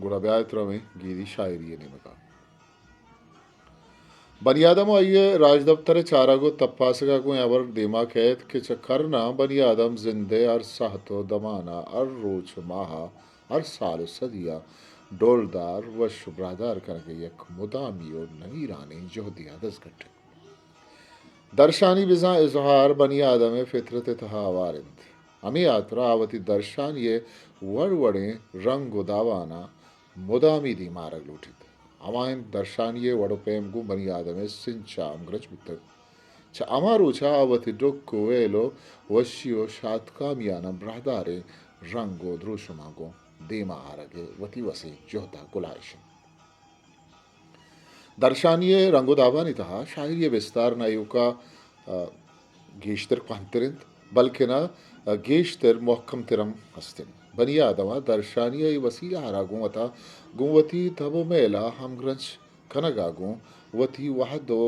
गुड़ा ब्याह में गीदी शायरी ने मका बनियादम आइए राज दफ्तर चारागो तप्पासगा को यावर दिमाग कैद के चक्कर ना बनियादम जिंदे अर सहतो दमाना अर रोज माहा अर साल सदिया डोलदार व शुभ्रादार करके यक मुदामी और नवीरानी जोहदिया दस दर्शानी बिजा इजहार बनियादम फितरत तहा वारिंद अमी यात्रा आवती दर्शान ये वड़वड़े रंग दावाना मुदामी दी मारग लूटित अमाइन दर्शान ये वड़ोपेम गु बनियादम सिंचाम ग्रज बितक च अमारुचा आवती डोक्को वेलो वशियो शातकामियाना ब्रहदारे रंगो द्रुशुमागो देमा आरगे वती वसे जोहदा गुलाइशन दर्शानिये रंगो दावानी तहा शायरी विस्तार नायुका गेश्तर क्वांतरिंत बल्कि ना गेश्तर मोहकम तिरम हस्तिन बनिया आदमा दर्शानिये वसीला हरा गुवता गुवती तबो मेला हम ग्रंच कनगा गु वती वहदो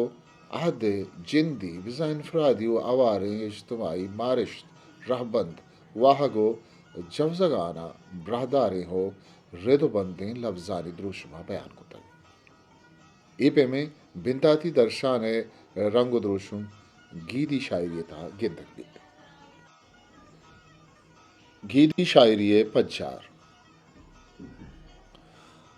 अहद जिंदी बिजा इनफरादी व आवारे इज्तमाई मारिश रहबंद वाहगो जवजगाना ब्रहदारे हो रेदो बंदें लफ्जानी द्रुशमा बयान को इपे में बिंताती दर्शाने रंगो द्रोशुम गीदी शायरी था गिंदक भी गीदी शायरी पज्जार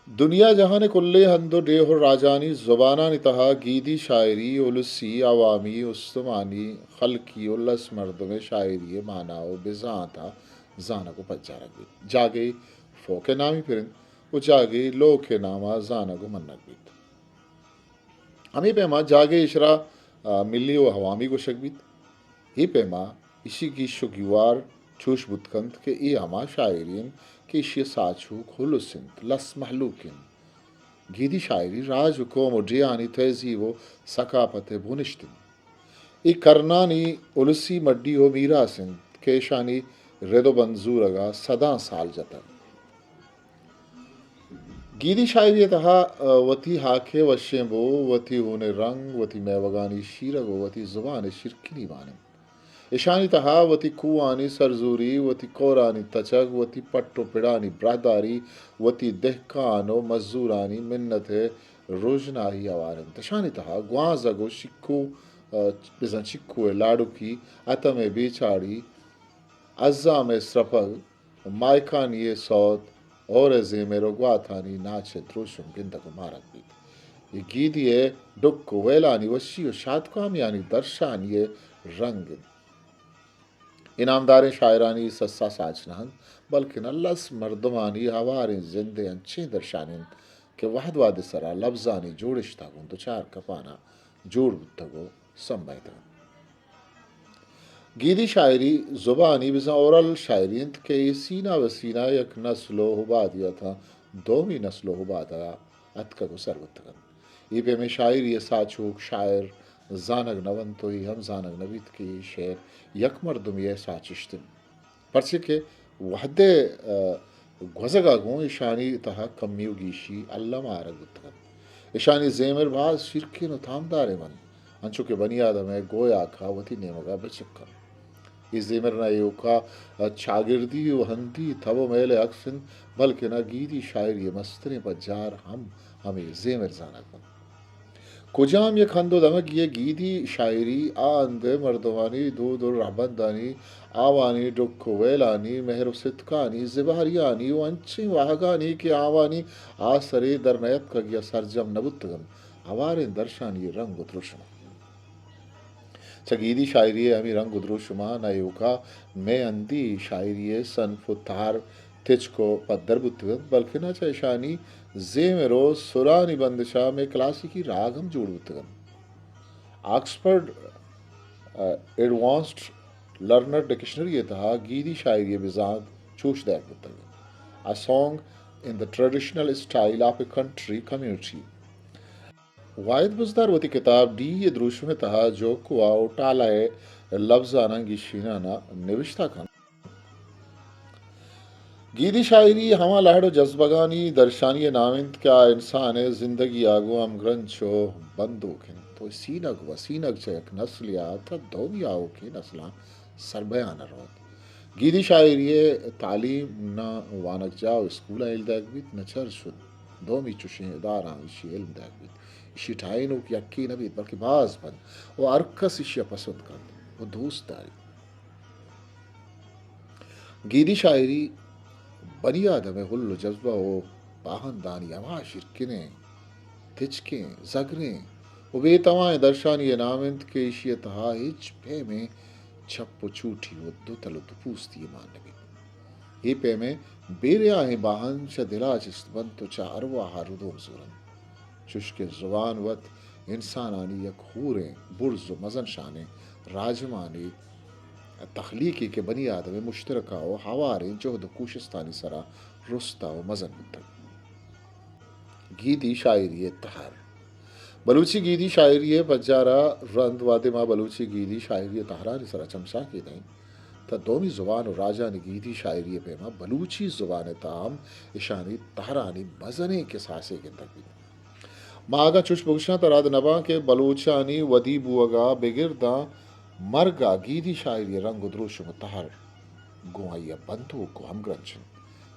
दुनिया जहान कुल्ले हंदो डेहो राजानी जुबाना नितहा गीदी शायरी उलसी अवामी उस्तमानी खलकी उल्लस मर्द में शायरी मानाओ बेजाता जाना को पज्जारक भी जागे फोके नामी फिरन वो जागे लो के नामा जाना को मन्नक भी हमी पेमा जागे इशरा मिली व हवामी को शकबित ही पेमा इसी की शुगिवार छूश बुतकंत के ई हमा शायरीन के इशी साचू खुलुसिंत लस महलूकिन गीदी शायरी राज को मुजियानी तेजी वो सकापत भुनिश्तिन ई करनानी उलसी मड्डी हो मीरा सिंत के शानी रेदो बंजूरगा सदा साल जतन गीदी शायरी तहा वती हाखे वशेबो वती होने रंग वती मैवगानी शीरगो वती जुबान शिरकिनी बाने ईशानी तहा वती कुआनी सरजूरी वती कोरानी तचग वती पट्टो पिड़ानी ब्रादारी वती दहकानो मजूरानी मिन्नते रोजनाही आवारन तशानी तहा ग्वाजगो शिक्कू बिजन शिक्कू लाडू की अतमे बेचाड़ी अज्जा में स्रपग मायकानी सौत और मेरो ग्वाथानी नाचे द्रुशुम गिंदक मारक भी ये गीदिये डुक्को वेलानी वशियो शातकाम यानी दर्शान ये रंग इनामदार शायरानी सस्सा साचनान बल्कि नल्लस मर्दमानी हवारे जिंदे अच्छे दर्शानिन के वहद वाद सरा लफ्जानी जोड़िश्ता गुन तो चार कपाना जोड़ बुद्धगो संबैता गीदी शायरी जुबानी बिजा औरल शायरीन के सीना व सीना यक नस्लो हुबा दिया था दोमी नस्लो हुबा था अतका को सरवतगन इबे में शायरी साचूक शायर जानग नवन तो ही हम जानग नबीत की शेर यक मर्दम ये साचिश्तिन परसे के वहदे gwazega gon ishani taha kammiu gishi alla mara gutgan ishani zemer baz shirki no tamdare man ancho ke bani adam है गोया खावती नेमगा बचक्का इस जेमर ना योका शागिर्दी वहंती थबो मेले अक्सन बल्कि ना गीदी शायर ये मस्तरे बजार हम हमें जेमर जाना कन कुजाम ये खंदो दमक ये गीदी शायरी आंदे मर्दवानी दो दो राबंदानी आवानी डुक्को वेलानी मेहर सितकानी जिबारियानी वंची वाहगानी के आवानी आसरे दरनयत का गया सरजम नबुत्तगन हवारे दर्शानी रंग उतरुशमा चगीदी शायरी अमी रंग उद्रुशुमा नयुका मैं अंदी शायरी सन फुतार तिचको पद्दर बुत्तगन बल्कि ना चाशानी जेमेरो सुरानी बंदशा में क्लासिकी राग हम जोड़ बुत्तगन ऑक्सफोर्ड एडवांस्ड लर्नर डिक्शनरी तहा गीदी शायरी बिजाद चूश दैक बुत्तगन a song in the traditional style of a country community वायद Buzdar वती किताब डी ये द्रुश में तहा जो कुआ उटालाए लफ्ज आना गिशीना ना निविश्ता खान गीदी शायरी हमा लाडो जज्बगानी दर्शानी नाविंद क्या इंसान है ज़िंदगी आगो हम ग्रंचो बंदो खिन तो सीनग वसीनग चयक नस्ल या था दोमी आओ की नस्ला सरबयान रोत गीदी शायरी तालीम न वानक जाओ स्कूल इल्दाक बित नचर शुद दोमी चुशे दारा इशी इल्म दाक बित इशी ठाइनो की यक्की नबी बल्कि बाज बन वो अरकस इशी पसंद कर वो दोस्त दारी गीदी शायरी बनी आदम हुल्लो जज्बा हो पाहनदानी अमा शिरकिने तिचकें जगरें वो बेतवाएं दर्शानी नामिंद के इशियत हा हिच पे में छप्पो छूटी वो दो तलो दुपूस्ती मान नबी ही पे में बेरे आहे बाहन श दिला चिस्तबन तो चा अरवा हारुदो जुरन चुश्के जुबान वत इंसानानी यक हूरें बुर्ज मजन शाने राजमानी तख्लीकी के बनी आदम मुश्तरका व हवारे जोहद कोशिस्तानी सरा रुस्ता व मजन मुद्दक गीदी शायरी तहर बलूची गीदी शायरी बजारा रंद वादे माँ बलूची गीदी शायरी तहरा सरा चमशा की नहीं त दोमी जुबान और राजा ने गीदी शायरी पे माँ बलूची जुबान ताम इशानी तहरानी मजने के सासे के तक मागा चुश बुगशा तराद नबा के बलूचानी वदी बुअगा बेगिरदा मरगा गीदी शायरी रंग द्रुश मतहर गुआइया बंधु को हम ग्रंचन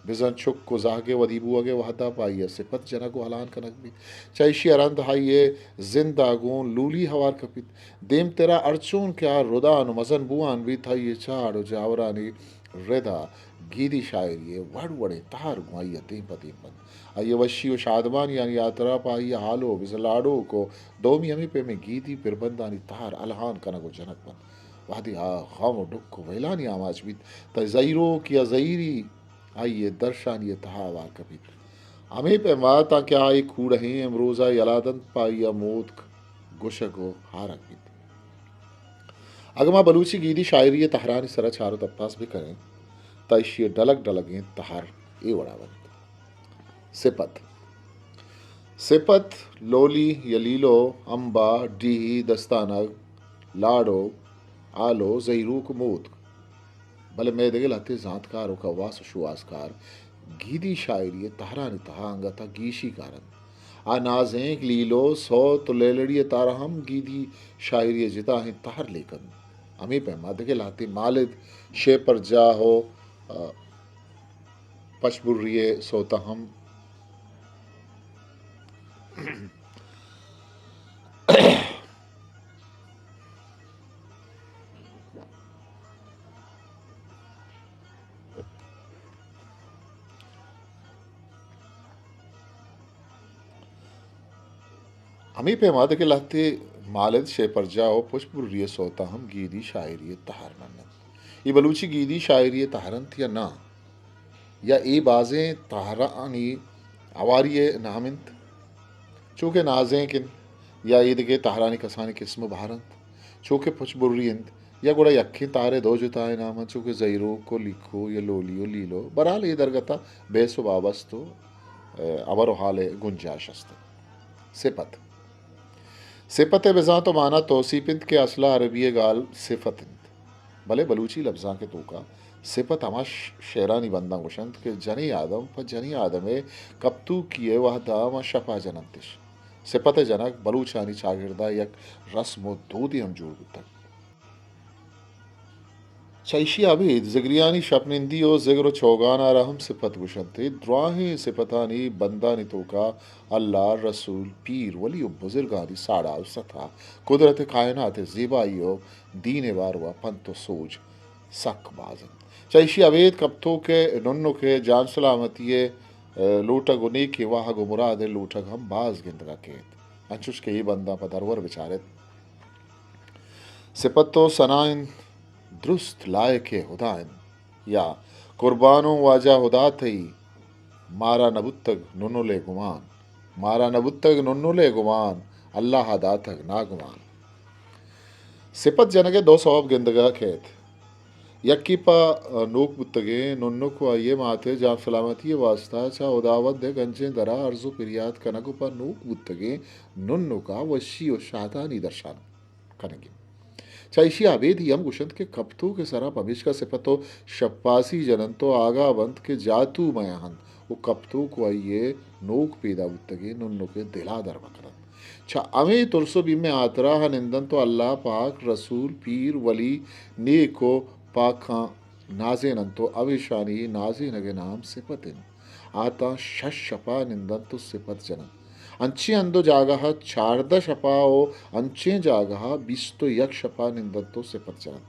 बिजन छुक को जागे वदी बुअगे वहदा पाइया सिपत जना को हलान कनक भी चैशी अरंद हाइये जिंदा गुन लूली हवार कपित देम तेरा अर्चून क्या रुदान मजन बुआन भी था ये चाड़ जावरानी रेदा गीदी शायरी वड़ वड़े तार गुआइया देम पति बंद आइए वशी शादमान यानी यात्रा पाई हालो बिजलाडो को दोमी हमी पे में गीदी पिरबंदानी तार अलहान कनगो जनक बन वादी आ खाम डुक्को वैलानी आमाज भी तजैरो किया जैरी आइए दर्शान ये तहावार कभी हमें पे माता क्या आई खूड़ हैं अमरोजा यलादन पाइया मोद गुशगो हारक भी अगमा बलूची गीदी शायरी तहरानी सरा चारो तप्पास भी करें तैशिय डलक डलगें तहार ए वड़ावन सिपत सिपत लोली यलीलो अम्बा डी दस्तानग लाडो आलो जईरूक मूत भले मैं देगे लाते जातकार का वास शुआसकार गीदी शायरी तहरानी तहांगा था गीशी कारन आ नाजें लीलो सौ तो लेलड़िए तारा हम गीदी शायरी जिता है तहर लेकन अमी पे मादगे लाते मालिद शे पर जा हो पशबुर्रिए सोता हम हमी पे माद के लाते मालिद शे पर जाओ पुष्पुर्रिय सोता हम गीदी शायरी तहार मन्नत ये बलूची गीदी शायरी तहरन थी या ना या ए बाजें तहरानी आवारिय नामिंत चूँकि नाजें किन या ईद के तहरानी कसानी किस्म भारंत चूँकि पुष्पुर्रियंत या गुड़ा यक्खी तारे दो जुताए नाम चूँकि जईरो को लिखो या लोलियो लीलो बराल ये दरगता बेसो वाबस्तो अवर हाल गुंजाशस्त सिपत सिपत बिज़ा तो माना तोसीपिंत के असला अरबी गाल सिफतिंत भले बलूची लफ्ज़ा के तोका सिपत अमा शेरानी बंदा गुशंत के जनी आदम पर जनी आदमे कप्तू किए वह दाम शफा जनंतिश सिपत जनक बलूचानी चागिरदा यक रस्म दूधी हम जोड़ तक चैशी अबीद जिगरियानी शपनिंदी और जिगर चौगाना रहम सिपत गुशंते द्राही सिपतानी बंदानी तोका अल्लाह रसूल पीर वली बुजुर्गानी साड़ा सथा कुदरत कायनात ज़ेबाइयो दीन वारवा पंतो सोज सक बाजन चैशी अवेद कप्तो के नुन्नो के जान सलामती लोटग उन्हीं के वाह गो मुराद लोटग हम बाज गिंदगा केत अंशुष के ही बंदा पदरवर विचारित सिपतो सनाइन दुरुस्त लायक हुदाइन या कुर्बानो वाजा हुदा थई मारा नबुत्तग नुनुले गुमान मारा नबुत्तग नुनुले गुमान अल्लाह दातग ना गुमान सिपत जनगे दो सवाब गिंदगा खेत यक्की पा नोक बुत्तगे नुन्नु को आइए माथे जाम सलामती वास्ता चा उदावत दे गंजे दरा अर्जु पिरियात कनगु पा नोक बुत्तगे नुन्नु का वशी और शादानी दर्शान कनेगे चाइशी आवेद यम गुशंत के कपतू के सरा पमिश का सिपतो शप्पासी जनन तो आगा बंत के जातू मयाहन वो कपतू को आइए नोक पैदा बुत्तगे नुन्नु के दिला दर बकरन छा अमे तुरसो बी में आतरा निंदन तो अल्लाह पाक रसूल पीर वली ने को पाखा नाजे नंतो अविशानी नाजे नगे नाम सिपतिन आता शश शपा निंदन तो सिपत जनन अंचे अंदो जागह चारद शपाओ अंचे जागह बिस्तो यक शपा निंदन तो सिपत जनन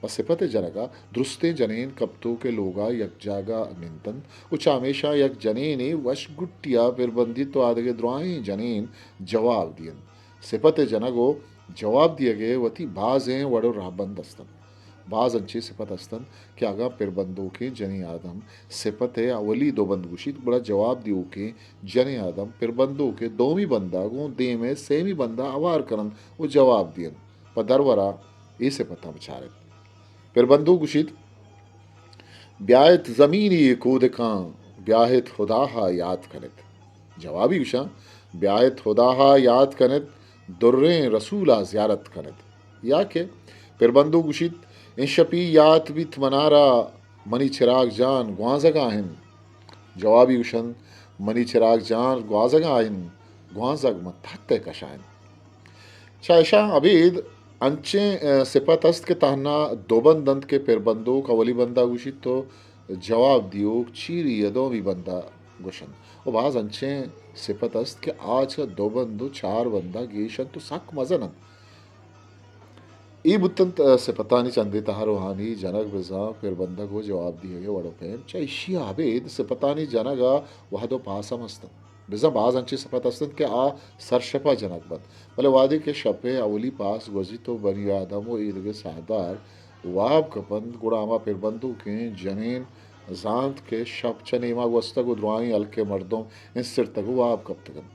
सिपत जनगा दृष्टे जनेन कप्तों के लोगा यक जागा निंतन उचामेशा यक जनेने वश गुट्टिया पिरबंदित तो आदगे द्रोआई जनेन जवाब दियन सिपत जनगो जवाब दिए गए वती बाजें वड़ो राबंद अस्तन बाज अंचे सिपत अस्तन कि आगा पिरबंदों के जने आदम सिपत अवली दो बंदगुशित बड़ा जवाब दियो के जने आदम पिरबंदों के दोमी बंदा गो दे में सेमी बंदा अवार करन वो जवाब दियन पदरवरा ये सिपत बेचारे पिरबंदो गुशित ब्याहत ज़मीनी कूद कां ब्याहत खुदाहा याद कनत जवाबी गुशा ब्याहत खुदाहा याद कनत दुर्रे रसूला ज़ियारत कनत या के पिरबंदो गुशित इन शपी यात बित मनारा मनी चिराग जान ग्वाजगा हिन जवाबी गुशन मनी चिराग जान ग्वाजगा हिन ग्वाजग मत कशाइन शायशा अबीद अंचे सिपत अस्त के तहना दोबन दंत के पिरबंदो कवली बंदा गुशित तो जवाब दियो चीरी यदो भी बंदा गुशन और बाज अंचे सिपत अस्त के आज का दोबंदो चार बंदा गेशन तो सक मजन ई बुत्तंत सिपतानी चंदे तहारो हानी जनक बिजा पिरबंदा को जवाब दिए गए वड़ो पे चाहे शिया आबेद सिपतानी जनगा वह दो पासम अस्तन बिजा बाज अंचे सपत अस्तन के आ सरशपा जनक बंद भले वादे के शपे अवली पास गजी तो बनी आदम वो ईदगे सादार वाब कपंद गुड़ामा पिरबंदू के जनेन जानत के शप चनेमा वस्तक उद्वाई अलके मर्दों इन सिर तक वाब कब तक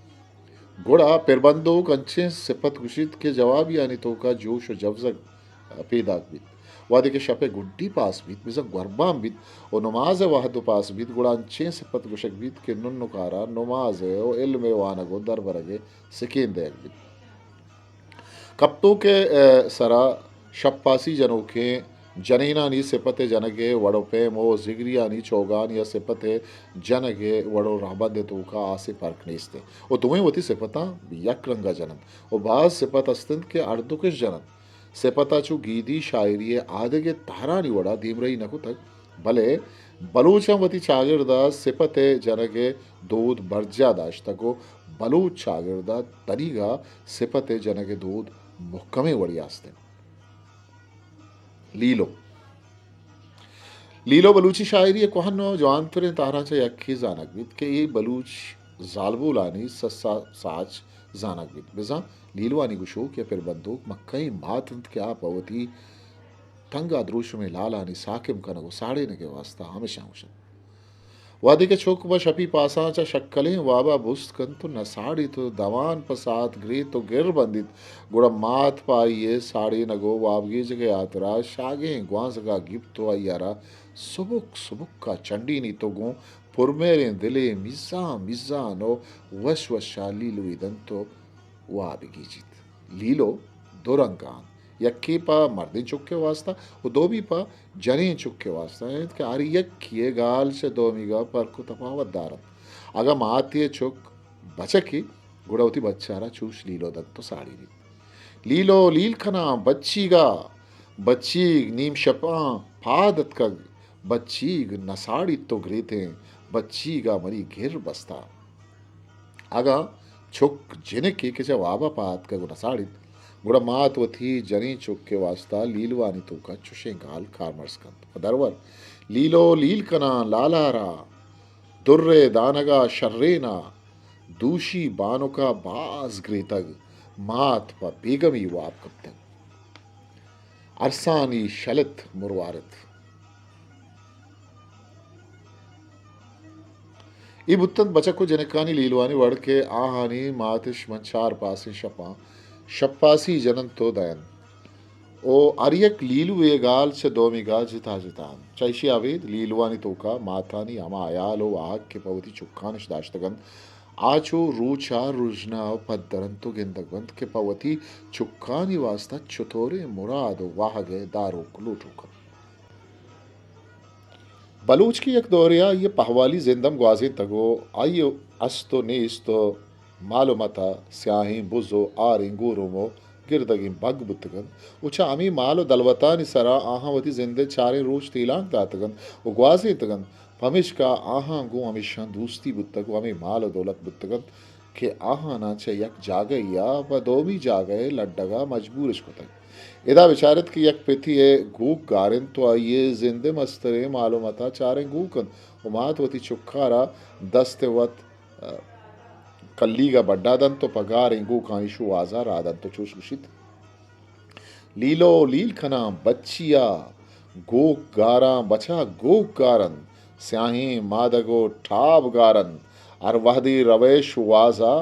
गुड़ा पिरबंदो कंचे सिपत गुशित के जवाब यानी तो का जोश और जवजक पैदा बीत वादे के शपे गुड्डी पास बीत बिजा गरबाम बीत और नमाज वाहदो पास बीत गुड़ा अंचे सिपत गुशक बीत के नुन्नुकारा नमाज ओ इल्म वानगो दर बरगे सिकेन देख बीत कप्तों के सरा शप्पासी जनों के जनीनानी सिपते जनगे वड़ोपे मो जिगरियानी चौगान या सिपते जनगे वड़ो राबंदे तो का आसे फर्क नहीं और तुम्हें वती सिपता यक रंगा जनन और बाज सिपत अस्तंत के अर्दुकिश जनन सिपता चु गीदी शायरी आदगे तारानी वड़ा धीमरई नकु तक भले बलूचम वती चागिरदा सिपते जनगे दूध बर्जा दाश्तको बलूच चागिरदा तरीगा सिपते जनगे दूध मुहकमे वड़ी आस्ते लीलो लीलो बलूची शायरी कोहनो जवान फिर ताराचा यक्खी जानक बीत के ये बलूच जालबुलानी सस्सा साच जानक बीत बिजा लीलवानी गुशो के फिर बंदूक मक्कई मातंत के आप अवती तंगा द्रुश में लालानी साकिम कनगो साड़े ने के वास्ता हमेशा हुशन वादी के छोक व शपी पासाचा शक्कलें वाबा बुस्त कन तो नसाड़ी तो दवान पसात ग्रे तो गिर बंदित गुड़ा मात पाइये साड़ी नगो वाबगी जगह आतरा शागे ग्वांसगा गिप तो आयारा सुबुक सुबुक का चंडी नी तो गो पुरमेरे दिले मिजा मिजा नो वश वशा लीलो इदन तो वाबगी जीत लीलो दो रंगान यक्की पा मर्दी चुक के वास्ता वो दो भी पा जनी चुक के वास्ता है कि आर यक्की गाल से दो मीगा पर को तफावत दारम अगर माती चुक बचकी गुड़ावती बच्चारा चूस लीलो दत्त तो साड़ी ली लीलो लील खना बच्चीगा बच्ची नीम शपा फादत का बच्ची नसाड़ी तो ग्रेते बच्चीगा मरी घेर बस्ता आगा चुक जिनकी के वाबा पात का नसाड़ी गुड़ा मात वथी जनी चुक के वास्ता लीलवानी तो का चुशे गाल कारमर्स कंत दरवर लीलो लील कना लालारा दुर्रे दानगा शर्रेना दूशी बानो का बाज ग्रेतग मात प बेगमी वाप कब अरसानी शलित मुरवारत ई बुत्तन बचको जनकानी लीलवानी वड़ के आहानी मातिश मंचार पासे शपा शप्पासी जनन तो दयन ओ अरियक लीलु एगाल से दोमिगा जिता जितान चैशी आवेद लीलवानी तोका माथानी अमा आयालो आग के पवती चुक्खानिश दाश्तगन आचो रूचा रुजना पद्दरन तो गिंदगवंत के पवती चुक्कानी वास्ता चुतोरे मुराद वाहगे दारो लूटू बलूच की एक दौरिया ये पहवाली जिंदम ग्वाजी तगो आइयो अस्तो नेस्तो मालूमता स्याही बुजो आरी गुरुमो गिरदगी बग बुतगन उचा अमी मालो दलवता निसरा आहावती जिंदे चारे रोज तीलांग दातगन उग्वाजी तगन फमिश का आहा गु अमिशा दूस्ती बुतग अमी मालो दौलत बुतगन के आहा ना चे यक जागया व दोमी जागए लड्डगा मजबूर इश्कुतग इदा विचारत की यक पिथी है गूक गारिन तो आइए जिंदे मस्तरे मालूमता चारे गूकन उमात वती चुक्कारा दस्ते वत कल्लीगा बड्डादन तो पगार इंगू कांशु आजार आदन तो चूसुशित लीलो लील खना बच्चिया गोक गारा बचा गोक गारन स्याही मादगो ठाब गारन अरवहदी रवेश वाजा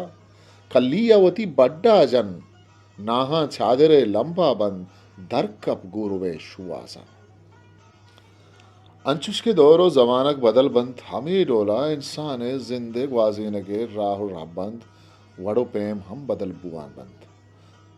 कल्लियावती बड्डा जन नाहा चादरे लंबा बन दरकप गुरुवे शुवासा अंचुश के दौरो जमानक बदल बंद हमी डोला इंसान जिंदे ग्वाजीनगे राहु राबंद वड़ो प्रेम हम बदल बुआन बंद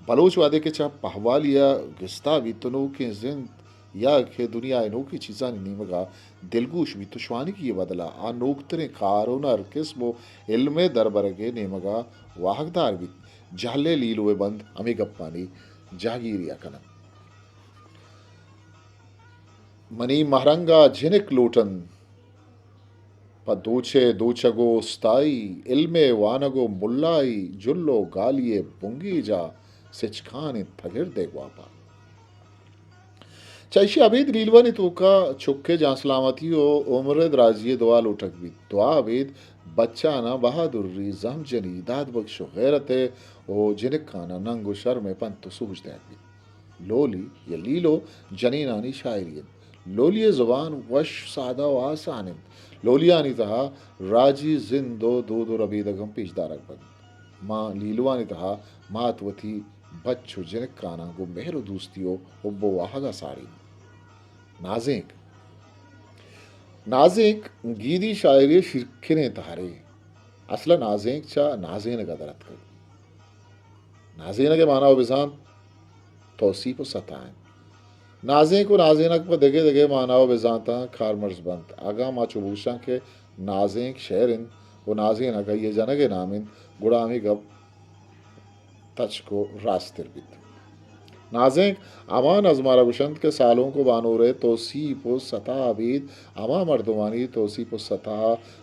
बलोच वादे के चा पहवालिया गिस्ता भी तनो के जिंद या के दुनिया इनो की चीज़ा नीमगा दिलगुश भी तुशवानी की ये बदला आ नोकतरे कारोनर किस्मो इल्मे दरबरगे नेमगा वाहकदार भी जाले लीलोए बंद अमी गप्पानी जागीरिया कनन मनी महरंगा झिनिक लोटन प दोचे दोचगो स्ताई इल्मे वानगो मुल्लाई जुल्लो गालिए बुंगी जा सिचखाने थगिर देगवापा चैशी अबीद लीलवानी तोका चुक्के जहाँ सलामती हो उम्र दराजिए दुआ लोटक भी दुआ अबीद बच्चा ना बहादुरी जम जनी दाद बख्शो गैरते ओ जिनिक खाना नंगो शर्मे पंत सूझ दे भी लोली ये लीलो जनीनानी शायरियत लोलिए ज़ुबान वश सादा व आसान लोलियानी तहा राजी जिंदो दो दो रबीदगम पेशदारक बन माँ लीलवानी तहा मातवती बच्चो जिनक काना गो मेहरो दूस्तियो उब्बो वाहगा साड़ी नाजिक नाजिक गीदी शायरी शिरखिने तहारे असला नाजिक चा नाजीन गदरत कर नाजीन के माना बिजान तौसीफ व सताएं नाजे को नाजीनक पर दगे दगे मानाओ बेजाता खार मर्ज बंत आगा मा चुबूशा के नाजेक शहरिन वो नाजीनक ये जनगे नामिन गुड़ामी गब तच को रास्तिर बित नाजेक अमान अजमारा गुशंत के सालों को बानूरे तोसीप व सता अबीद अमा मर्दुमानी तोसीप व सता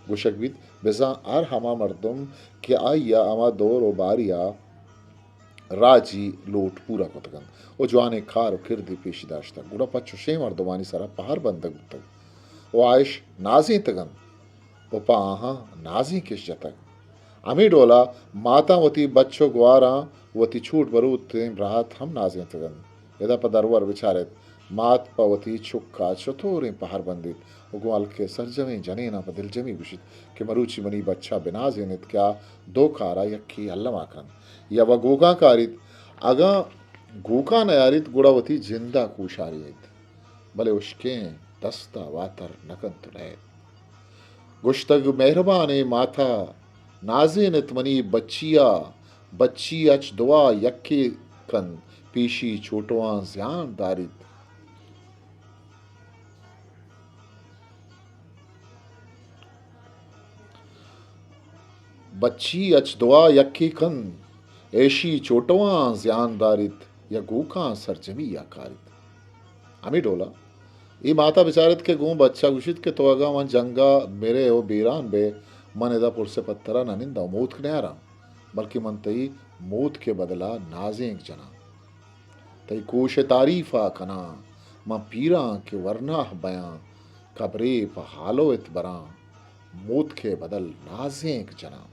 गुशक बित बेजा आर हमा मर्दुम के आइया अमा दौर व बारिया राजी लोट पूरा कतगन ओ जवाने खार किरदी पेशी दाश्ता गुड़ा पच्चो शे मर्दमानी सरा पहाड़ बंदक तक ओ आयश नाजी तगन ओ पाहा नाजी किस जतक अमी डोला मातावती बच्चो ग्वारा वती छूट बरू तेम राहत हम नाजी तगन यदा पदरवर विचारित मात पवती चुक्का चतोरे पहाड़ बंदित उगवाल के सरजमे जनेना पदिल जमी गुशित के मरूची मनी बच्चा बिना जेनित क्या दो कारा यक्की अल्लमा कन या वह गोगा कारित अगा गोका नयारित गुड़ावती जिंदा कुशारियत भले उसके दस्ता वातर नकन तुलैत गुश्तग मेहरबान माथा नाजे नतमनी बच्चिया बच्ची अच दुआ यक्के कन पीशी छोटवा ज्यान दारित बच्ची अच दुआ यक्की कन ऐशी चोटवा ज्यान दारित या गोका सरजमी या कारित अमी डोला ये माता बिचारत के गूं बच्चा गुशित के तोगा मन जंगा मेरे ओ बीरान बे मन एदा पुरसे पत्थरा ननिंदा मौत के नयारा बल्कि मन तई मौत के बदला नाजें जना तई कोश तारीफा कना मां पीरा के वरना बयां कबरे पहालो इत बरा मौत के बदल नाजें जना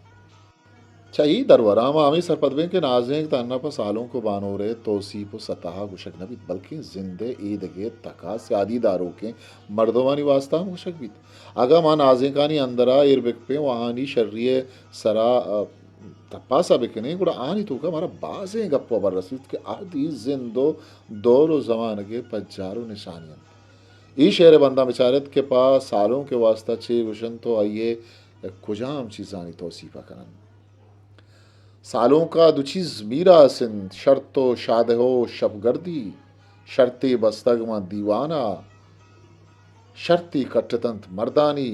चाहिए दरवरामा आमी सरपदवे के नाजें तन्ना पर सालों को बानोरे तोसीप सतहा गुशक नबीत बल्कि जिंदे ईदगे तका स्यादी दारों के मर्दवानी वास्ता गुशक बीत अगा मा नाजें कानी अंदरा इरबिक पे वहानी शर्रिय सरा तप्पा सा बिकने गुड़ा आनी तो का मारा बाजें गप्पो बर रसीद के आदि जिंदो दौरो जमान के पज्जारो निशानियन ई शेर बंदा बिचारत के पास सालों के वास्ता छे गुशन तो आइए कुजाम चीजानी तोसीफा करन सालों का दुचीज मीरा सिंध शर्तो शाद हो शबगर्दी शर्ते बस्तगमा दीवाना शर्ती कट्टतंत मर्दानी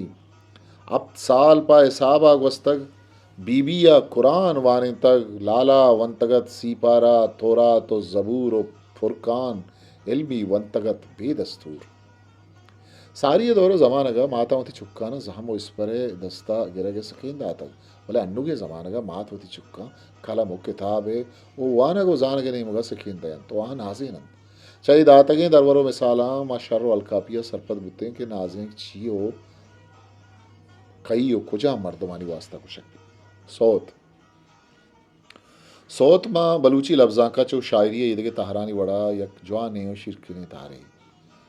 अब साल पाए साबा वस्तग बीबिया कुरान वाने तक लाला वंतगत सीपारा तोरा तो जबूर फुरकान इल्मी वंतगत बेदस्तूर सारी दौर जमानगा मातावती चुक्कान जहमो इस पर दस्ता गिरगे सकेंदा तक बोले अन्नुगे जमानगा मातवती चुक्का कलम किताबे वो वानगो जानगे नहीं मगा सकेंदा तो वहाँ नाजीन चाहिए दातगे दरबारों में साला माशर अलकापिया सरपत बुते के नाजिन छियो कई कुजा मर्दमानी वास्ता कुशक सौत सौत माँ बलूची लफ्जा का चो शायरी ईद के तहरानी वड़ा यक जवान शिरकिने तारे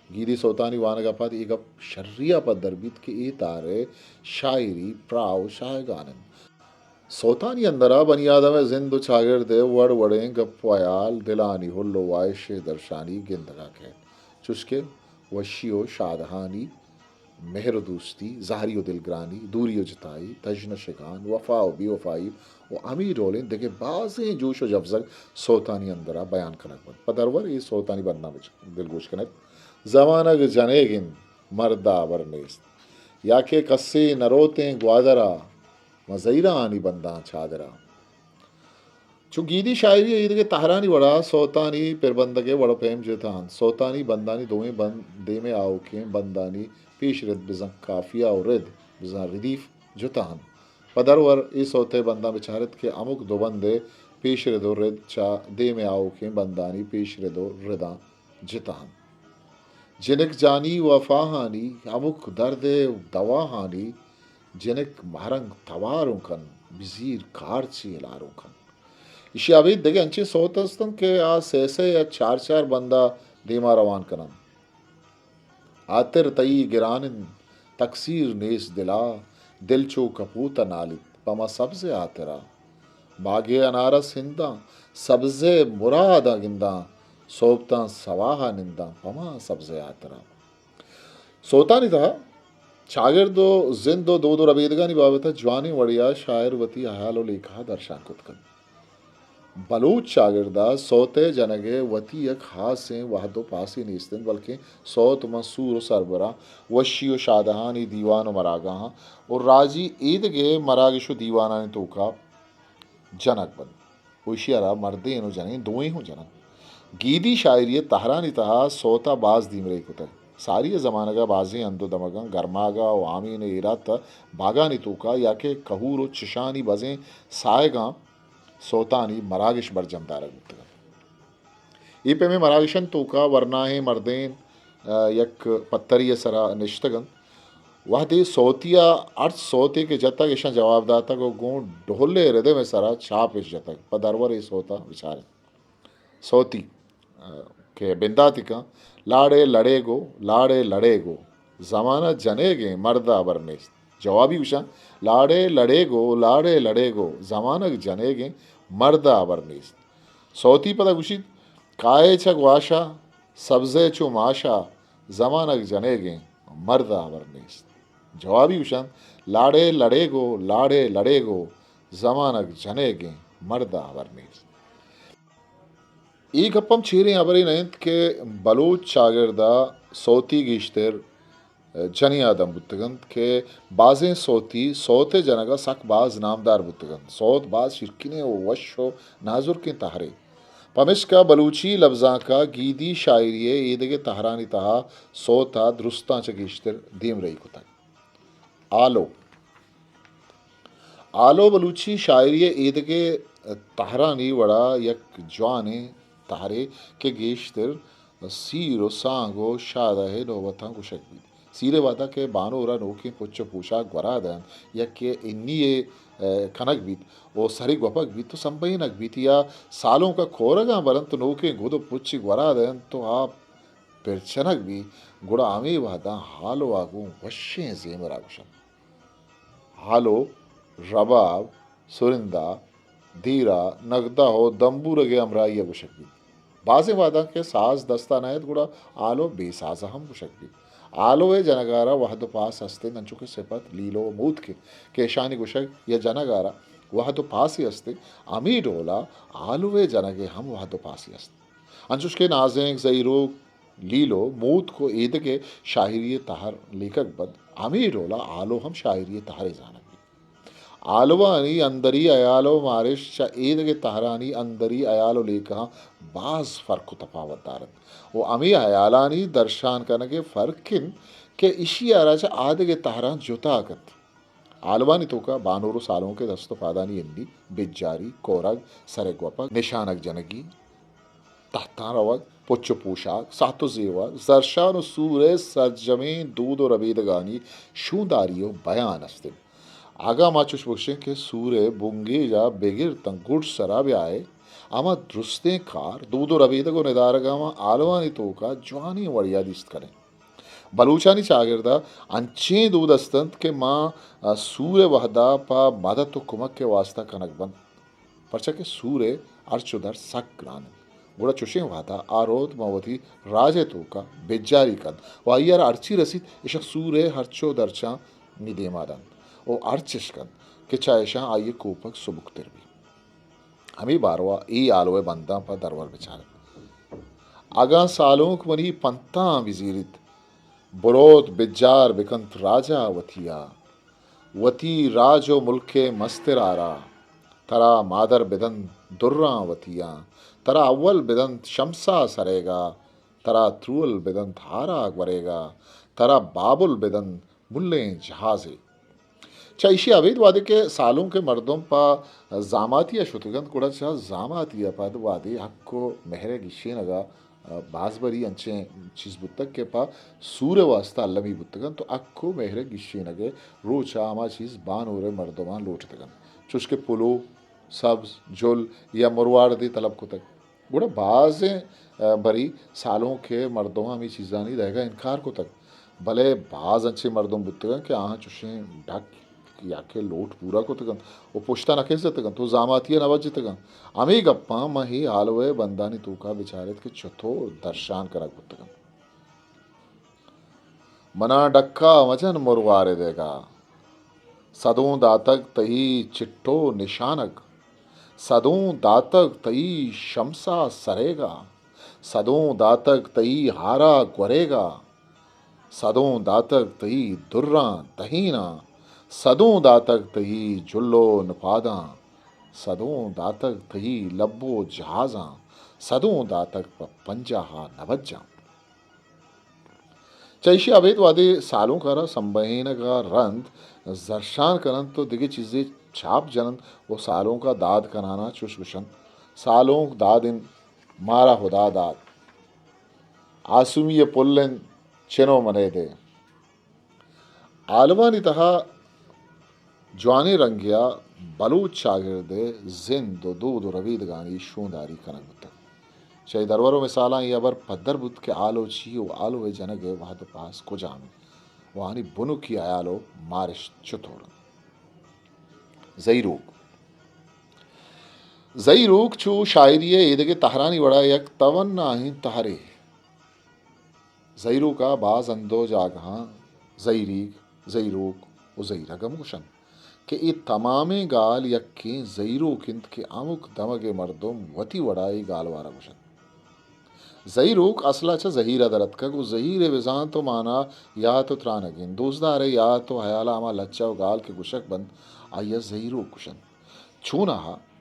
गीदी सोतानी वानगा पद एक शर्रिया पद दरबित के ए तारे शायरी प्राव शायगानन सोतानी अंदरा बनी आदम जिंदु छागिरदे वड़ वड़े गप्पयाल दिलानी हुल्लो वायश दर्शानी गिंदगा के चुस्के वशियो शादहानी मेहर दोस्ती ज़ाहरी दिलग्रानी दूरी जताई तजन शिकान वफा बेवफाई वो अमीर रोलें देखे बाज़ें जोश व जफ्जक सोतानी अंदरा बयान कनक बन पदरवर ये सोतानी बनना बच दिलगोश कनक जमानग जनेगिन मर्दा वरनेस्त या के कस्से नरोते ग्वादरा मज़ईरा आनी बंदा छादरा चु गीदी शायरी ईद के तहरानी वड़ा सोतानी पिरबंदगे वड़ पेम जेतान सोतानी बंदानी दोवें बंद दे में आओ के बंदानी पेश रिद बिजन काफिया और रिद बिजन रिदीफ जुतान पदरवर इस होते बंदा बेचारत के अमुक दो बंदे पेश रिदो रिद चा दे में आओ के बंदानी पेश रिदो रिदा जितान जिनक जानी वफाहानी अमुक दर्द दवा हानी जिनक महरंग तवारों कन बिजीर कारची लारों कन इशी अभी देखे अंचे सोतस्तन के आ सेसे या चार चार बंदा दीमा रवान कनन आतिर तई गिरानिन तकसीर नेस दिला दिल चो कपूत नालित पमा सबसे आतरा बागे अनारस हिंदा सबसे मुरादा गिंदा सोबता सवाहा निंदा पमा सबसे आतरा सोता नहीं था शागिर दो जिंदो दो दो रबीदगा नहीं बाबता जवानी वड़िया शायर वती हालो लेखा दर्शान कुतकन बलूच शागिर्दा सोते जनगे वती एक हाथ से वह दो पासी नीस्तन बल्कि सौत मंसूर सरबरा वशी शादहानी दीवान मरागा और राजी ईद गे मरागिशु दीवाना ने तोका जनक बन होशियारा मर्दे नो जने दो ही हो जनक गीदी शायरी तहरानी तहा सोता बाज दीमरे कुतक सारी जमानगा बाजी अंदो दमगा गर्मागा वामी ने इरात बागा नि तोका या के कहूर चिशानी बजें सायगा सोतानी मरागिश बर जमदार गुप्तगन ई पे में मरागिशन तोका वरनाहे मर्देन यक पत्तरी सरा निश्तगन वह दे सोतिया अर्थ सोते के जतक ऐसा जवाब दाता को गो ढोले हृदय में सरा छाप इस जतक पदरवर इस होता विचार सोती के बिंदातिका लाड़े लड़ेगो जमाना जनेगे मर्दा बरने जवाबी उषा लाड़े लड़ेगो जमानक जनेगे मर्दा बरनीस सौती पद गुशित काय छक वाशा सब्जे चु माशा जमानक जनेगे मर्दा बरनीस जवाबी उषा लाड़े लड़ेगो जमानक जनेगे मर्दा बरनीस ಈ ಗಪ್ಪಂ ಚೀರಿ ಅವರಿ ನಯಂತ್ के बलूच शागिर्दा सौती गिश्तर जनियादम बुतगंत के बाजें सोती सोते जनगा सक बाज नामदार बुतगंत सौत बाज शिरकिने वशो नाजुर के तहरे पमिश का बलूची लफ्जा का गीदी शायरी ईद के तहरानी तहा सोता दुरुस्ता चगिश्तर दीम रही कुतक आलो बलूची शायरी ईद के तहरानी वड़ा यक जवाने तहरे के गेश्तर सीरो सांगो शादा है नोबता कुशक भी सीरे वादा के बानो रा नोके पुच्छ पोशाक वरादन या के इन्नी कनक बीत ओ सरी गपक बीत तो संबयनक बीत या सालों का खोरगा बरंत नोके गोदो पुच्छ वरादन तो आप पिरचनक भी गुड़ा आमे वादा हालो आगो वश्य जेमरा कुशन हालो रबाब सुरिंदा धीरा नगदा हो दम्बू रगे अमराइया कुशक भी बाजे वादा के साज दस्ता नायत गुड़ा आलो बेसाज हम कुशक भी आलो ए जनगारा वहद पास हस्ते नंचुके सेपत लीलो मूत के केशानी कुशक या जनगारा वहदुपासी अस्ते अमी डोला आलुवे जनगे हम वहदुपासी अस्ते अंचुष्के नाजें ज़ईरो लीलो मूत को ईद के शायरी तहर लेखक बद अमी डोला आलो हम शायरी तहरे जानगी आलवानी अंदरी अयालो मारिश चा ईद के तहरानी अंदरी अयालो लेखा बाज फ़र्क तफावत दारत वो अमी अयालानी दर्शान करने फ़र्किन के इशी आराचा आद के तहरान जुताकत आलवानी तो का बानूरु सालों के दस्तो फादानी एंडी बिज्जारी कोरग सरेगवपा निशानक जनगी तहतारवग पुच्चो पोशाक सातो जेवर जरशान सूरे सरजमीन दूध और अबीदगानी शूदारियो बयान अस्ते आगा माचुश बख्शे के सूरे बुंगे जा बेगिर तंगुड़ सराबे आए आमा द्रुस्ते कार दूध और अबीदगो निदारगामा आलवानी तो का जवानी वड़िया दिस्त करें बलूचानी चागिरदा अंचे दूध अस्तंत के माँ सूर्य वहदा पा मदद तो कुमक के वास्ता कनक बन परचा के सूर्य अर्चुदर सक ग्रान गुड़ा चुशे वादा आरोद मवती राजे तो का बेजारी कन वायर अर्ची रसीद इशक सूर्य हर्चो दर्चा निदे मादन ओ अर्चिश कन के चायशा आइए कोपक सुबुक तिरबी हमी बारवा ई आलोए बंदा पा दरवर बेचारे आगा सालों मनी पंता विजीरित बुरोत बिजार बिकंत राजा वथिया वती राजो मुल्के मस्तिरारा तरा मादर बिदन दुर्रा वतिया तरा अव्वल बिदन शमसा सरेगा तरा त्रुअल बिदन थारा वरेगा तरा बाबुल बिदन मुल्ले जहाजे चैशी अवैध वादे के सालों के मर्दों पा जामातिया शुतगंत कुड़ा चा जामातिया पद वादे हक्को मेहरे गिशे नगा बाजबरी अंचे चीज बुत्तक के पा सूर्य वास्ता अल्लमी बुत्तगन तो अक्को मेहरे गिशे नगे रोचा आमा चीज बान ओरे मर्दोमा लोटतगन चुस्के पुलो सब्ज जुल या मुरवाड़ दी तलब को तक गुड़ा बाजे बरी सालों के मर्दोमा में चीज़ा नहीं रहेगा इनकार को तक भले बाज अच्छे मर्दों बुत्तगन के आहाँ चुशे ढक या के लोट पूरा को तगन वो पुश्ता नखे से तगन तो जामातिया नवज तगन अमी गप्पा मही आलवे बंदानी तूका बिचारित के चथो दर्शान करक बुत्तगन मना डक्का वचन मुरवारे देगा सदों दातक तही चिट्टो निशानक सदों दातक तई शमसा सरेगा सदों दातक तई हारा ग्वरेगा सदों दातक तई दुर्रा तहीना सदों दातक तही जुल्लो नफादा सदों दातक तही लब्बो जहाजा सदों दातक पंजाहा नवज्जा चैशी अवैध वादे सालों का संबहीन का रंत जरशान करन तो दिगे चीज़ें छाप जनन वो सालों का दाद कराना चुशगुशन सालों दादिन मारा हुदा दाद आसुमी पुल्लन चेनो मने दे आलवानी तहा जवानी रंगिया बलूच शागिर्दे जिंद दूध रवीद गानी शूदारी कनक बुत शही दरबारों में साला ये अबर पद्दर बुत के आलो छियो आलो वे जनगे वहाद पास को जामी वहानी बुनु की आयालो मारिश चुतोड़ ज़ईरूक चू शायरी ईदगे तहरानी वड़ा यक तवन्ना ही तहरे ज़ईरू का बाज अंदो जागहाँ ज़ईरीक ज़ईरूक उज़ईरगम गुशन के ये तमामे गाल यक्के ज़ईरू किंत के आमुक दमगे मर्दों वती वड़ाई गाल वारा गुशन ज़ईरूक असला चा ज़हीरा दरत का गो ज़हीरे विजान तो माना या तो त्रानगिन दोजदा रे या तो हयाला आमा लच्चा गाल के गुशक बंद आया ज़हीरूक गुशन छूना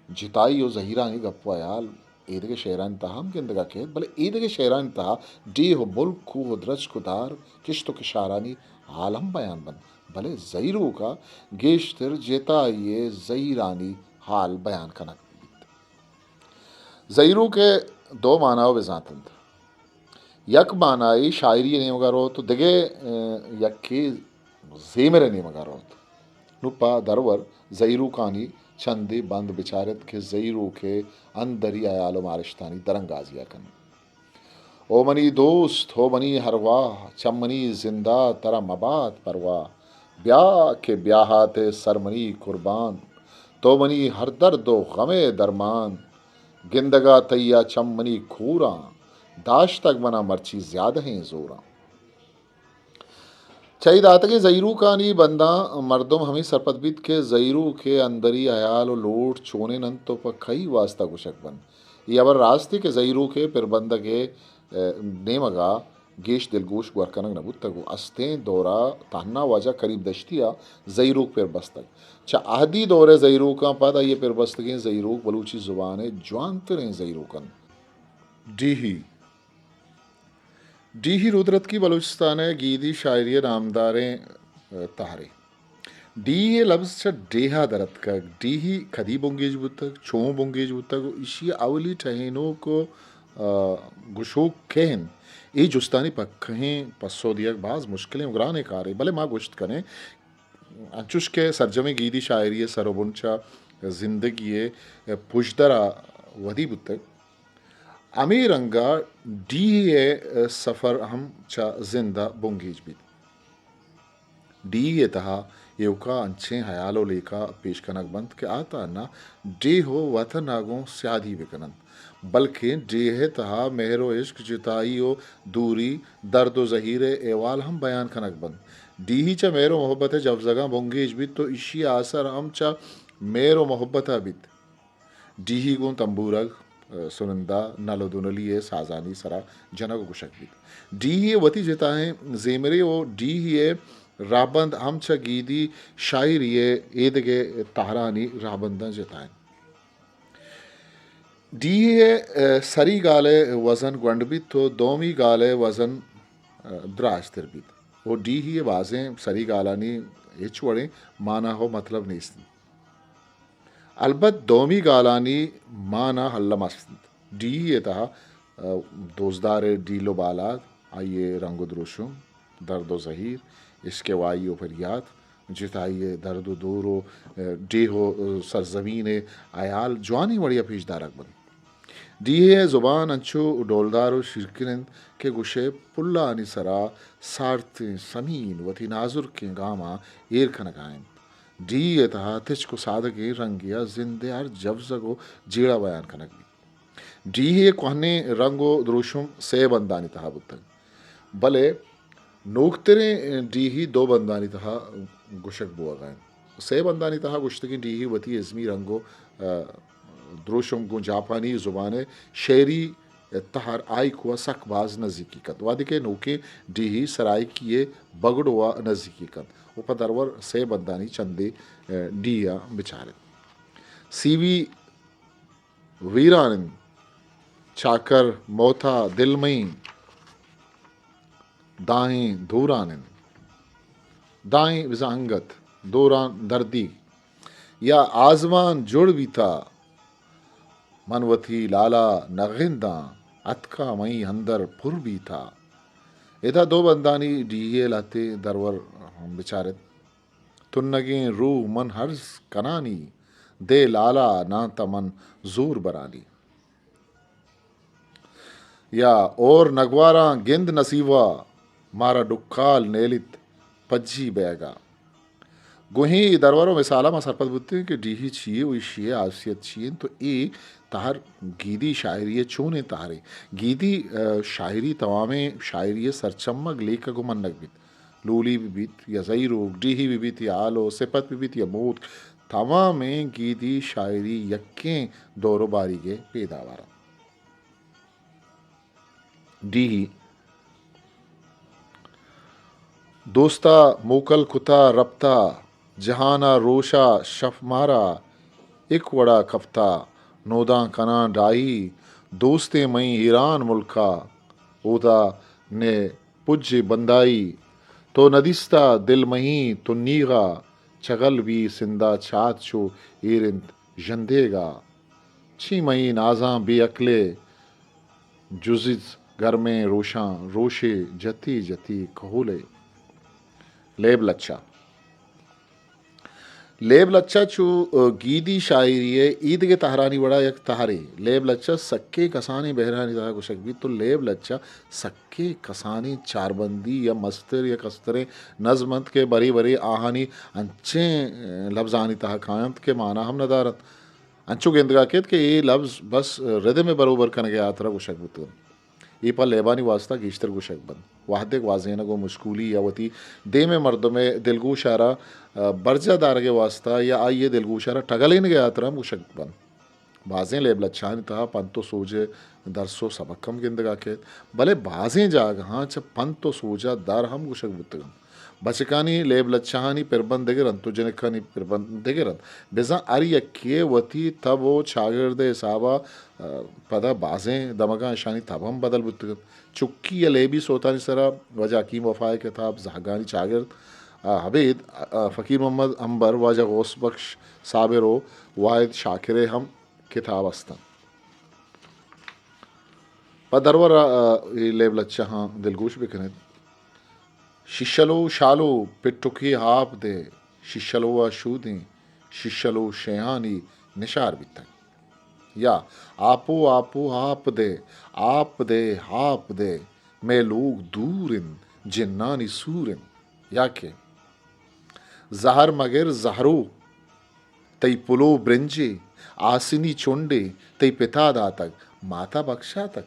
जिताई यो ज़हीरानी गप्पा याल ईद के शेरान तहा हम किंद का खेत भले ईद के शेरान तहा डी हो मुल्क को हो द्रज कुदार किश्तो के शारानी आलम बयान बन भले ज़ईरू का गेश्तर जेता ये ज़ईरानी हाल बयान कनक ज़ईरू के दो मानाओ बेजातंद यक मानाई शायरी नहीं मगा रो तो दिगे यक की ज़ेमरे नहीं मगा रो नुपा दरवर ज़ईरू कानी चंदी बंद बिचारत के ज़ईरू के अंदरी आयालो मारिश्तानी दरंगाजिया कन ओ मनी दोस्त हो मनी हरवा चमनी जिंदा तरा मबात परवा ब्याह के ब्याहाते सरमनी कुर्बान तो मनी हर दर्दो गमे दरमान गिंदगा तैया चमनी खूरा दाश तक बना मर्ची ज्यादा हैं जोरा चाहिए आता कि ज़ईरू का नी बंदा मर्दम हमें सरपतबीत के ज़ईरू के अंदरी अयाल और लोट छोने नन तो पर कई वास्ता गुशक बन ये अबर रास्ते के ज़ईरू के फिर बंद के नेमगा गेश दिलगोश गुरकनक नबुत तक अस्तें दौरा तान्ना वाजा करीब दश्तिया ज़ईरूक फिर बस्तक चा आहदी दौरे ज़ईरूक का पता ये फिर बस्तगें ज़ईरूक बलूची ज़ुबान है जवान तरें ज़ईरूकन डीही डीही रुद्रत की बलूचिस्तान है गीदी शायरी नामदारें तारे डी ये लफ्ज़ छ डेहा दरत का डीही खदी बुंगेज बुतक छो बुंगेज बुतक इशी अवली ठहेनो को गुशोक कहन ए जुस्तानी पखें पस्सो दिया बाज मुश्किलें उगराने कारे भले माँ गुश्त करें अंचुश के सरजमे गीदी शायरी सरोबुनचा जिंदगी पुशदरा वदी बुतक अमीरंगा डी ए सफ़र हम चा जिंदा बुंगीज भी डी ये तहा येवका अंचे हयालो लेका पेश कनक बंद के आता ना डे हो वतन आगों स्यादी विकनन बल्कि डे है तहा मेहरो इश्क जिताई हो दूरी दर्द व ज़हीरे एवाल हम बयान कनक बंद डी ही चा मेरो मोहब्बत है जब जगह बुंगीज भी तो इशी आसर हम चा मेरो मोहब्बत बित डी ही गुण तंबूरग सुनंदा नलो दुनली साजानी सरा जनक गुशक भी डी ही वती जिताएं जेमरे ओ डी ही राबंद हम च गीदी शायर ये एदगे तारानी राबंदा जिताएं डी ये सरी गाले वजन गुंडबित तो दोमी गाले वजन द्राज तिरबित वो डी ही बाजें सरी गालानी ये छोड़े माना हो मतलब नहीं अलबत् दोमी गालानी माना हल्ला मस्त डी ये तहा दोजदार डीलो बालाद आइए रंगो द्रोशुम दर्द व ज़हीर इसके वाइयो फरियाद जिताइए दर्द दूरो डे हो सरजमीन आयाल जवानी वड़िया पेशदारक बन डी है ज़ुबान अंचो डोलदारो शिरकिन के गुशे पुल्ला अनिसरा सारते समीन वती नाजुर के गामा एर खनकायन डी ये तहा तिच को सादगे रंगिया जिंदे यार जब जगो जीड़ा बयान कनक डी ये कोहने रंगो द्रोशुम से बंदानी तहा बुतक भले नोकतरे डी ही दो बंदानी तहा गुशक बुआ गायन से बंदानी तहा गुश्तगी डी ही वती इज़मी रंगो द्रोशुम गो जापानी ज़ुबान शेरी तहर आई कुआ सक बाज नज़ीकी कत वादी के नोके डी ही सराय किए बगड़ुआ नज़ीकी कत उपदरवर से बंदानी चंदे डिया बिचारे सीवी वीरान चाकर मोथा दिलमई दाएं धूरान दाएं विजांगत दौरान दर्दी या आजमान जुड़ भी था मनवथी लाला नगिंदा अतका मई अंदर फुर भी था इधर दो बंदानी डीए लाते दरवर हम बेचारे तुन्नगे रूह मन हर्ज कनानी दे लाला ना तमन जोर बरानी या और नगवारा गिंद नसीवा मारा डुक्काल नेलित पज्जी बैगा गुही दरबारों में साला मा सरपत बुत्ते कि डीही छिए वही छिए आसियत छिए तो ए तार गीदी शायरी चूने तारे गीदी शायरी तवामे शायरी सरचम्मग लेख गो मन्नक बित लूली भी बीत या ज़ईरूक डीही भी बीत या आलो सिपत भी बीत या मूत तवामे गीदी शायरी यक्कें दौरो बारी के पैदावारा डीही दोस्ता मोकल कुता रप्ता जहाना रोशा शफ मारा एक वड़ा कफ्ता नोदा कना डाई दोस्ते मई ईरान मुल्का ओदा ने पुज बंदाई तो नदिस्ता दिल मही तो नीगा चगल भी सिंदा छात शो एरिंत जंदेगा छी मई नाजा बेअकले जुजिज घर में रोशा रोशे जती जती कहोले लेब लच्चा चू गीदी शायरी ईद के तहरानी बड़ा एक तहारे लेब लच्चा सक्के कसानी बहरानी तहा कुशक भी तो लेब लच्चा सक्के कसानी चारबंदी या मस्तर या कस्तरे नज़मत के बरी बरी आहानी अंचे लफ्ज़ानी तहा कायमत के माना हम नदारत अंचो गेंदगा केत के ये लफ्ज़ बस हृदय में बरोबर कन के आतरा कुशक बुत ई पर लेबानी वास्ता गीश्तर गुशक बन वाहदे वाजेन गो मुश्कुली या वती दे में मर्द में दिलगू शारा बर्जा दार के वास्ता या आइए दिलगू शारा टगलिन गया तरम गुशक बन बाजें लेबल अच्छा था पन तो सोजे दरसो सबकम गिंदगा के भले बाजें जाग हाँ च पन तो सोजा दर हम गुशक बुतगम बचकानी लेबल अच्छानी पिरबन देगिरन तो जनकानी पिरबन देगिरन बेजा अरि यक्के वती तब वो शागिर्दे साबा पदा बाजें दमगा शानी तब हम बदल बुतगम चुक्की या लेबी सोतानी सरा वजह हकीम वफाए किताब जहागानी शागिर्द हबीद फ़कीर मोहम्मद अंबर वाजा गौस बख्श साबिरो वाहिद शाकिर हम किताब अस्ता पदरवर लेबल अच्छा हाँ दिलगोश भी कने शिशलो शालो पिट्टुकी हाप दे शिशलो शूदी शिशलो शेहानी निशार भी तक या आपो आपो आप दे हाप दे मैं लोग दूरिन जिन्नानी सूरिन या के जहर मगर जहरो तई पुलो ब्रिंजे आसिनी चोंडे तई पिता दातक माता बख्शा तक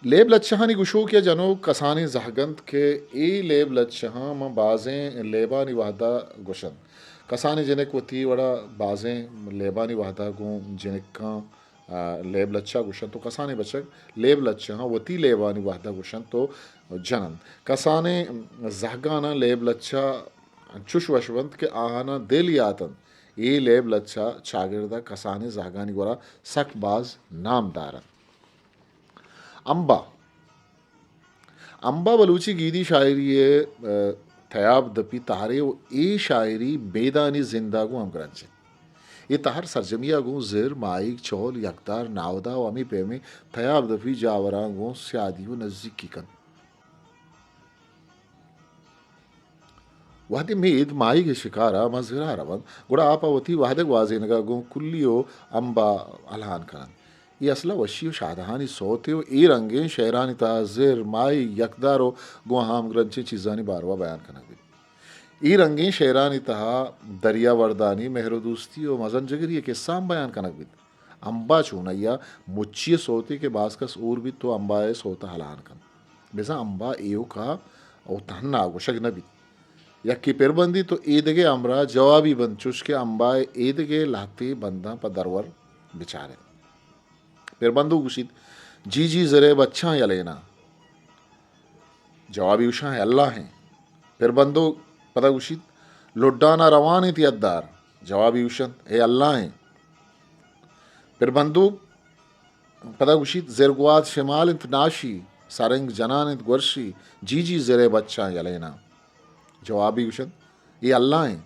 लेब लच्छहानी गुशो के जनो कसानी जहगंत के ए लेब लच्छहा म बाजें लेबानी वाहदा गुशन कसानी जिनक वती वड़ा बाजें लेबानी वाहदा गो जिनक का लेब लच्छा गुशन तो कसानी बचक लेब लच्छहा वती लेबानी वाहदा गुशन तो जनन कसाने जहगाना लेब लच्छा चुश वशवंत के आहाना दिल यातन ए लेब लच्छा शागिर्दा कसाने जहगानी गोरा सकबाज नामदारन अम्बा अम्बा बलूची गीदी शायरी थयाब दपी तारे वो ए शायरी बेदानी जिंदा गो हम ग्रंचे ये तहर सरजमिया गो जिर माइक चौल यकदार नावदा व अमी पेमे थयाब दपी जावरा गो स्यादी व नजदीक की कन वादे मेद माई के शिकारा मजरा रवन गुड़ा आपावती वादे वाजेनगा गो कुल्लियो अम्बा अलहान करन ये असला वशी शादहानी सोते हो ए रंगे शहरानी ताजिर माई यकदारो गो हम ग्रंचे चीज़ानी बारवा बयान करना भी ए रंगे शहरानी तहा दरिया वरदानी मेहरो दोस्ती और मजन जगरी के साम बयान करना भी अम्बा चूनैया मुच्ची सोते के बासकस और भी तो अम्बाए सोता हलान कन बेसा अम्बा एयो का और तहन्ना आगोशक नबी यक्की पेरबंदी तो ईदगे अमरा जवाबी बंचुश के अम्बाए ईदगे लाते बंदा पदरवर बेचारे पेरबंदू गुशित जी जी जरे बच्चा या लेना जवाबी उषा है अल्लाह हैं पेरबंदो पदा गुशित लुड्डाना रवान थी अद्दार जवाबी उशन ए अल्लाह हैं पेरबंदो पदा गुशित जेरगुआद शमाल इंत नाशी सारंग जनान इंत गुरशी जी जी जरे बच्चा या लेना जवाबी उशन ये अल्लाह हैं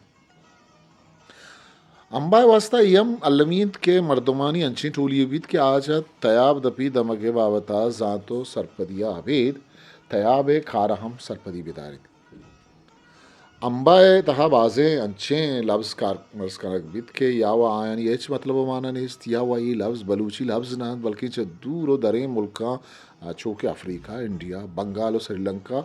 अम्बा वास्ता यम अल्लमीत के मर्दमानी अंची टूलियबित के आज तयाब दपी दमगे बावता जातो सरपदिया अभेद तयाब खारहम सरपदी बिदारित अम्बाए तहा बाजे अंचे लफ्ज़ कारबित के यावा आयन येच मतलब माना निस्त यावा ये लफ्ज़ बलूची लफ्ज़ ना बल्कि च दूर दरे मुल्का चौके अफ्रीका इंडिया बंगाल और श्रीलंका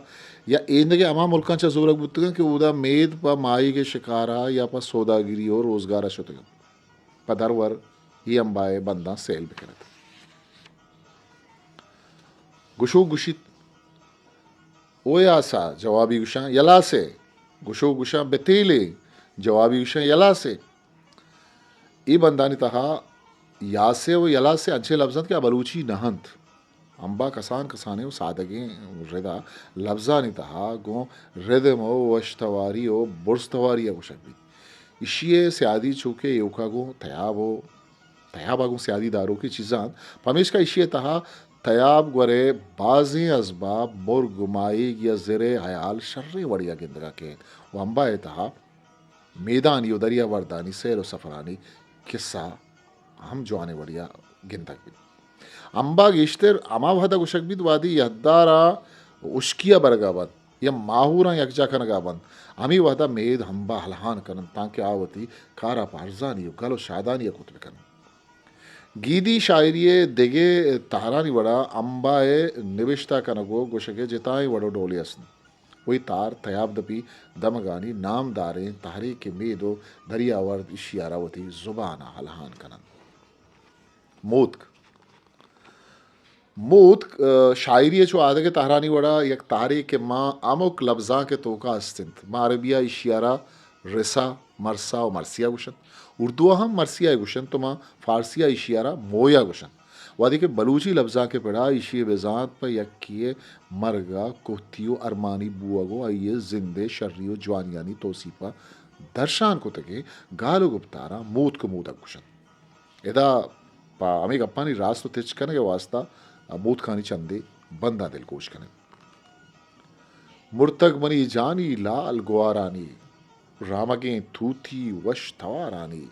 या एंद के अमा मुल्का च जोरक बुतगन कि उदा मेद प माई के शिकारा या प सौदागिरी और रोजगार शुतगन पदरवर ये अम्बाए बंदा सेल बिकरत गुशो गुशित ओयासा जवाबी गुशा यला से गुशो गुशा बेतेले जवाबी गुशा यला से ये बंदानी तहा या से वो यला से अच्छे लफ्ज़त क्या बलूची नहंत अम्बा कसान कसाने सादगे रिदा लफ्ज़ानी तहा गो रिदमो वशतवारी ओ बुर्स्तवारी गुशक इशिये स्यादी चूके योका गो तयाबा गो स्यादी दारो की चीज़ान पमेश का इशिये तहा तयाब गुरे बाज़ी असबाब बुर गुमाई या ज़रे हयाल शर्रे वड़िया गिंदगा के वम्बा तहा मैदानी और दरिया वर्दानी सैर व सफरानी किस्सा हम जवाने वड़िया गिंदग भी अम्बा गिश्तर अमा भदा गुशक भी वादी यद्दारा उश्किया बरगाबन या माहूरा यकजा कनगाबन अमी वहदा मेद हम्बा हलहान करन ताकि आवती कारा पारजानी गलो शादानी कुतब करन गीदी शायरिये देगे तारानी वड़ा अम्बाए निविष्टा कनगो गुशके जिताई वड़ो डोली असन वही तार तयाब दपी दमगानी नामदारे तारे के मेदो दरियावर्द इशियारावती जुबाना हलहान कनन मोत मूत शायरी चो आदगे तहरानी वड़ा यक तारे के माँ अमुक लफ्जा के तोका अस्तिंत माँ अरबिया इशियारा रिसा मरसा और मरसिया गुशन उर्दू हम मरसिया गुशन तो माँ फारसिया इशियारा मोया गुशन वादी के बलूची लफ्जा के पढ़ा इशी बेजात पर यक्किए मरगा कोहतियो अरमानी बुआगो आइए जिंदे शर्रियो जवानियानी तोसीपा दर्शान को तके गालो गुप्तारा मूत को मूदा गुशन एदा पा अमी गप्पानी रास तो तिच कने के वास्ता मूत खानी चंदे बंदा दिल कोश कने मुर्तक मनी जानी लाल गुआरानी रामगे थूथी वश थवारानी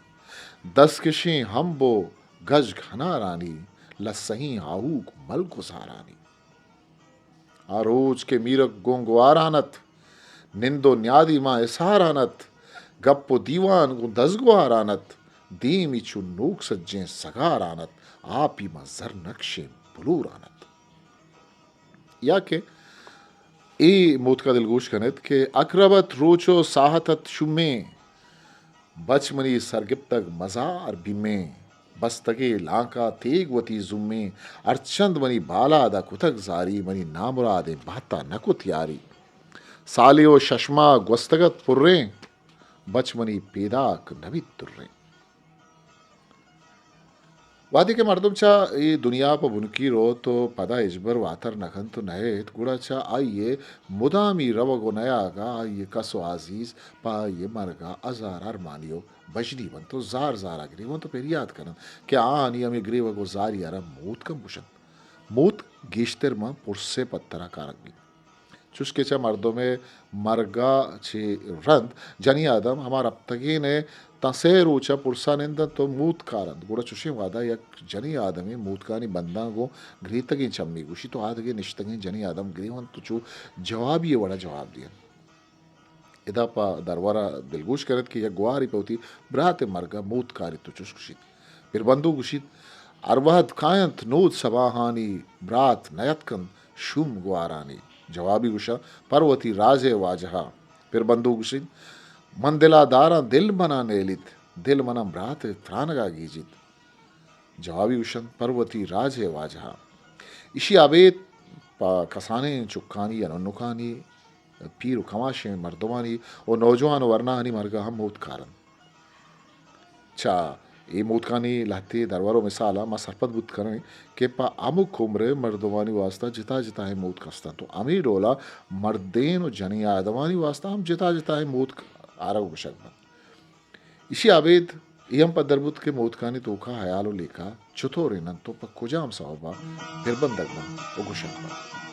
दस किशें हम बो गज घना रानी लसही आहूक मल को सारानी आरोज के मीरक गोंगवारानत निंदो न्यादी माँ इसारानत गप्पो दीवान को दसगुआरानत दीम इचु नूक सज्जें सगारानत आप ही मजर नक्शे बुलूरानत या के ए मोत का दिलगोश कनत के अकरबत रोचो साहतत शुमे बचमनी सरगिप तक मजार बिमे बस्तगे लाका तेग वती जुम्मे अरचंद मनी बाला दा कुतक जारी मनी नामुरादे बाता नकुत यारी सालियो शशमा ग्वस्तगत पुर्रे बचमनी पेदाक नबी तुर्रे वादी के मर्दम चा ये दुनिया पर बुनकी रो तो पदा इजबर वातर नखन तो नए गुड़ा चा आइए मुदामी रवगो नया गा आइए कसो आजीज पा ये मरगा अजार अरमानियो बजनी बन तो जार जारा गिरी वो तो फिर याद करन कि आनी हमें गिरी वगो जार यारा मूत कम बुशन मूत गिश्तर मां पुरसे पत्तरा कारगी चुस्के चा मर्दों में मरगा छे रंद जनी आदम हमार अब तकी ने तसेर ऊंचा पुरसा निंदा तो मूत कारंद गुड़ा चुशी वादा यक जनी आदमी मूत कानी बंदा गो गृह तकी चम्मी गुशी तो आदगे निश्तगी जनी आदम गृहन तो चू जवाब ये बड़ा जवाब दिया इदा पा दरबारा दिलगुश करत कि यक गुआरी पौती ब्राते मरगा मूत कारी तो चुश गुशित फिर बंदू गुशित अरवहद कायंत नूद सबाहानी ब्रात नयतकन शुम गुआरानी जवाबी गुशा पर्वती राजे वाजहा फिर बंदू गुशित मन दिला दारा दिल मना नेलित दिल मना ब्रात त्रानगा गीजित जवाबी उशन पर्वती राजे वाजहा इशी आबेत कसाने चुक्कानी अनुनुकानी पीर कमाशे मर्दवानी और नौजवान वरनाहानी मरगा हम मौत कारण चा ये मूतकानी लाते दरबारो मिसाला मा सरपत बुत करें के पा अमुक उम्र मर्दवानी वास्ता जिता जिता है मूत कस्ता तो अमी डोला मर्देन और जनी आदवानी वास्ता हम जिता जिता है मूत आरव गुशक इसी आबेद यम पदरबुत के मूतकानी तोखा हयालो लेखा चुथोरे नन तो पक्कुजाम साहबा फिर बंदक बन ओ गुशक